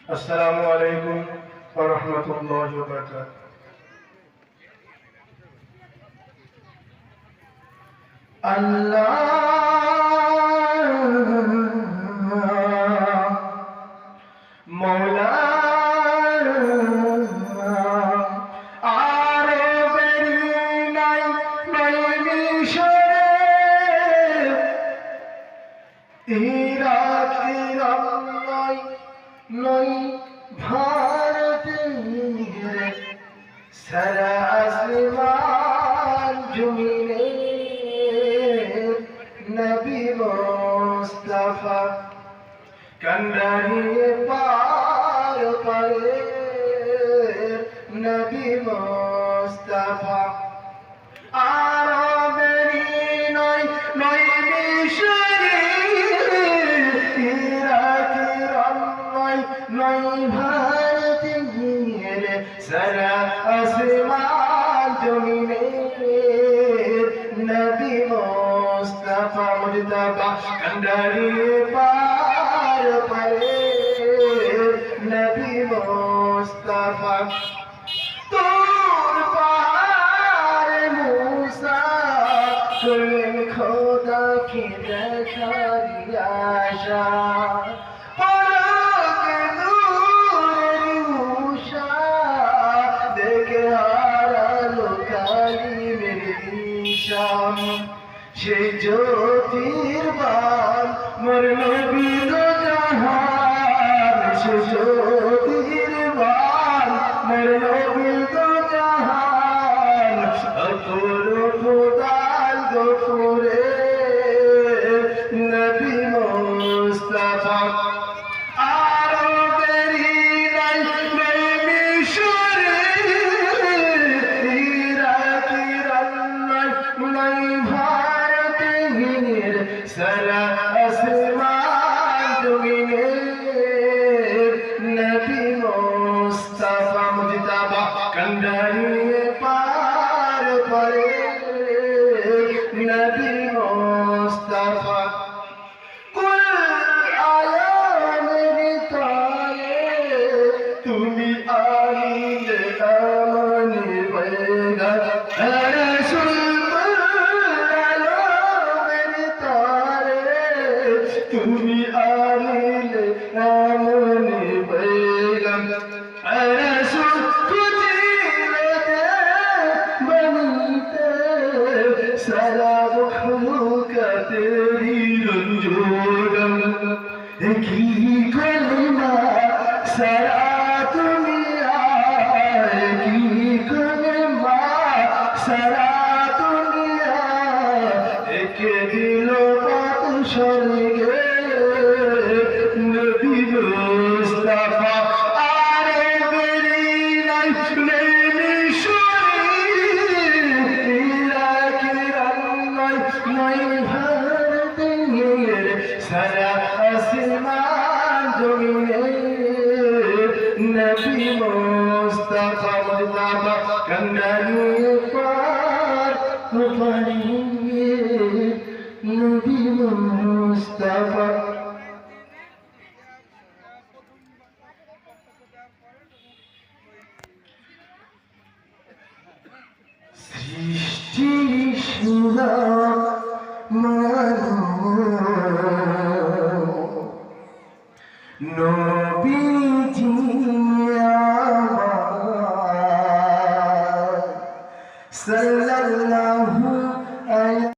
আসসালামু আলাইকুম ওয়া রাহমাতুল্লাহি ওয়া বারাকাতুহু। আল্লাহ মওলা ইরাক ইরান নয় ভারতের সারা আসমান জমিনে নবী মুস্তাফা কান্ডারিয়ে পার পারে নবী মুস্তাফা আরবেরই নয় মিশরে নয় ভারতের সারা আসমান জমিনে নবী মুস্তাফা মুজতবা কান্ডারিয়ে পার পারে নবী মুস্তাফা তোর পাহাড় মুসা করলেন খোদাকে দেখার আশা সেই জ্যোতির্বান মোর নবী দো জাহান সে জ্যোতির্বান মোর নবী দো জাহান অপরূপ দাল গফুরে নবী মুস্তাফা সারা আসমান জমিনে নবী মুস্তাফা মুজতবা কান্ডারিয়ে পার পারে নবী মুস্তাফা কুল আলামের তারে তুমি আনিলে আমনি বেগা রাসূল তুমি আনিলে আমনি বেগম রাসূল খুজিলতে বনিতে সারা মখলুকা তেরি রঞ্জুরম কি কলমা সারা দুনিয়া কি কলমা সারা দুনিয়া একে দিল পাত স্বর্গে নবী মুস্তাফা আরে বেরি নাই মিশরে ইরাক ইরান নয় ভারতের সারা আসমান জমিনে নবী মুস্তাফা মুজতবা কান্ডারিয়ে পার পারে নবী মুস্তাফা সৃষ্টি সুরা নবীজি আমার সাল্লাল্লাহু